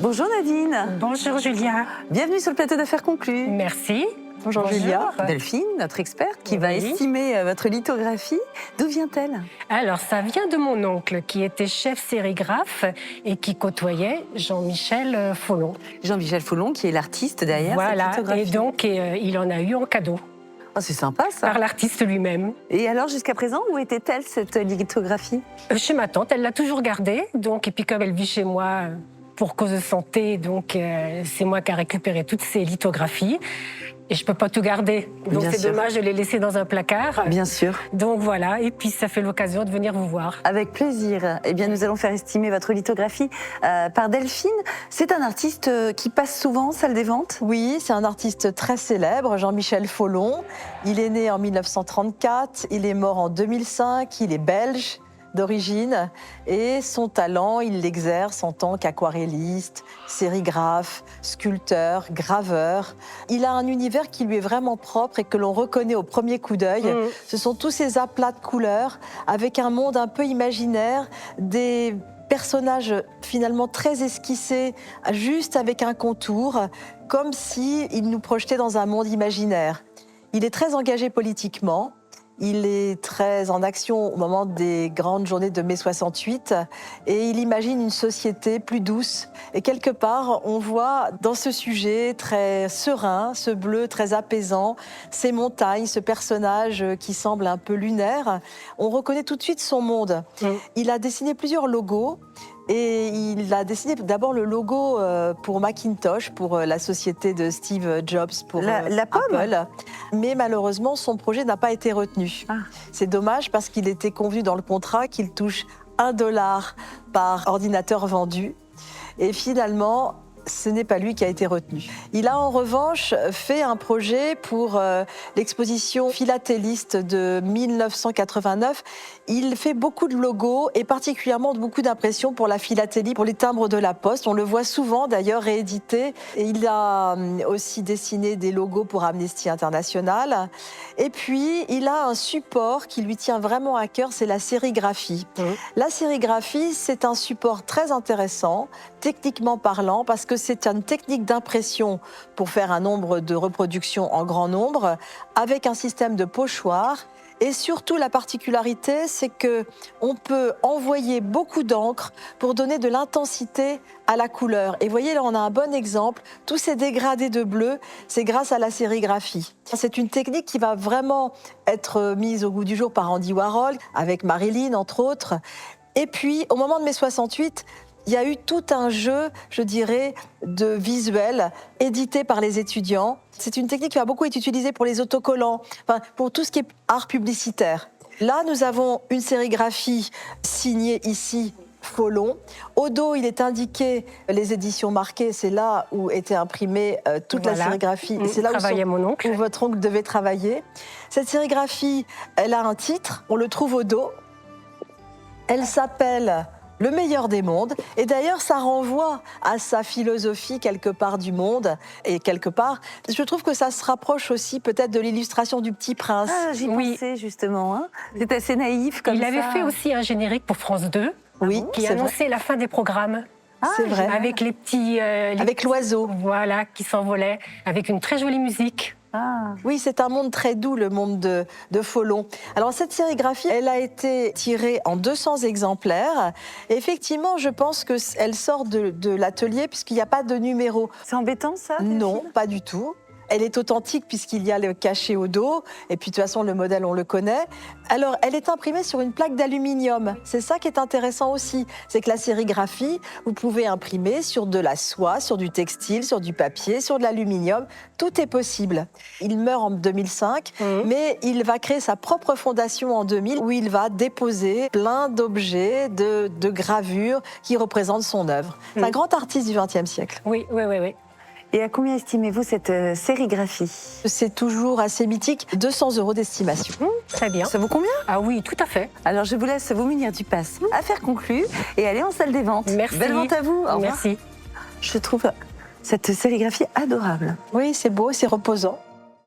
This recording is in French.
Bonjour Nadine. Bonjour Julia. Bienvenue sur le plateau d'affaires conclues. Merci. Bonjour Julia. Delphine, notre experte, qui va estimer votre lithographie. D'où vient-elle? Alors, ça vient de mon oncle, qui était chef sérigraphe et qui côtoyait Jean-Michel Follon. Jean-Michel Follon, qui est l'artiste derrière voilà, cette lithographie. Et donc, il en a eu en cadeau. Oh, c'est sympa ça. Par l'artiste lui-même. Et alors, jusqu'à présent, où était-elle cette lithographie? Chez ma tante, elle l'a toujours gardée. Donc, et puis comme elle vit chez moi pour cause de santé, donc c'est moi qui ai récupéré toutes ces lithographies. Et je peux pas tout garder. Donc c'est dommage de les laisser dans un placard. Bien sûr. Donc voilà, et puis ça fait l'occasion de venir vous voir. Avec plaisir. Eh bien, nous allons faire estimer votre lithographie par Delphine. C'est un artiste qui passe souvent en salle des ventes? Oui, c'est un artiste très célèbre, Jean-Michel Follon. Il est né en 1934, il est mort en 2005, il est belge d'origine et son talent, il l'exerce en tant qu'aquarelliste, sérigraphe, sculpteur, graveur. Il a un univers qui lui est vraiment propre et que l'on reconnaît au premier coup d'œil. Ce sont tous ces aplats de couleurs avec un monde un peu imaginaire, des personnages finalement très esquissés, juste avec un contour, comme s'il nous projetait dans un monde imaginaire. Il est très engagé politiquement. Il est très en action au moment des grandes journées de mai 68 et il imagine une société plus douce. Et quelque part, on voit dans ce sujet très serein, ce bleu très apaisant, ces montagnes, ce personnage qui semble un peu lunaire, on reconnaît tout de suite son monde. Il a dessiné plusieurs logos. Et il a dessiné d'abord le logo pour Macintosh, pour la société de Steve Jobs, pour la pomme. Apple. Mais malheureusement, son projet n'a pas été retenu. C'est dommage parce qu'il était convenu dans le contrat qu'il touche $1 par ordinateur vendu. Et finalement, ce n'est pas lui qui a été retenu. Il a en revanche fait un projet pour l'exposition philatéliste de 1989. Il fait beaucoup de logos et particulièrement beaucoup d'impressions pour la philatélie, pour les timbres de la Poste. On le voit souvent d'ailleurs réédité. Et il a aussi dessiné des logos pour Amnesty International. Et puis, il a un support qui lui tient vraiment à cœur, c'est la sérigraphie. La sérigraphie, c'est un support très intéressant, techniquement parlant, parce que c'est une technique d'impression pour faire un nombre de reproductions en grand nombre, avec un système de pochoir. Et surtout, la particularité, c'est qu'on peut envoyer beaucoup d'encre pour donner de l'intensité à la couleur. Et vous voyez, là, on a un bon exemple. Tous ces dégradés de bleu, c'est grâce à la sérigraphie. C'est une technique qui va vraiment être mise au goût du jour par Andy Warhol, avec Marilyn, entre autres. Et puis, au moment de mai 68, il y a eu tout un jeu, je dirais, de visuels édités par les étudiants. C'est une technique qui va beaucoup être utilisée pour les autocollants, enfin, pour tout ce qui est art publicitaire. Là, nous avons une sérigraphie signée ici, Follon. Au dos, il est indiqué les éditions marquées. C'est là où était imprimée toute la sérigraphie. Et c'est là où votre oncle devait travailler. Cette sérigraphie, elle a un titre. On le trouve au dos. Elle s'appelle Le meilleur des mondes. Et d'ailleurs, ça renvoie à sa philosophie quelque part du monde. Et quelque part, je trouve que ça se rapproche aussi peut-être de l'illustration du Petit Prince. Ah, j'y pensais justement. Hein. C'est assez naïf comme ça. Il avait fait aussi un générique pour France 2 qui annonçait la fin des programmes. C'est vrai. Avec les petits... avec l'oiseau. Voilà, qui s'envolait, avec une très jolie musique. Oui, c'est un monde très doux, le monde de Follon. Alors, cette sérigraphie, elle a été tirée en 200 exemplaires. Et effectivement, je pense qu'elle sort de l'atelier puisqu'il n'y a pas de numéro. C'est embêtant, ça? Non, pas du tout. Elle est authentique puisqu'il y a le cachet au dos. Et puis, de toute façon, le modèle, on le connaît. Alors, elle est imprimée sur une plaque d'aluminium. C'est ça qui est intéressant aussi. C'est que la sérigraphie, vous pouvez imprimer sur de la soie, sur du textile, sur du papier, sur de l'aluminium. Tout est possible. Il meurt en 2005, mais il va créer sa propre fondation en 2000 où il va déposer plein d'objets, de gravures qui représentent son œuvre. C'est un grand artiste du XXe siècle. Oui. Et à combien estimez-vous cette sérigraphie? C'est toujours assez mythique, 200 € d'estimation. Très bien. Ça vaut combien? Ah oui, tout à fait. Alors je vous laisse vous munir du pass. Affaire conclue et aller en salle des ventes. Merci. Belle vente à vous. Au revoir. Merci. Je trouve cette sérigraphie adorable. Oui, c'est beau, c'est reposant.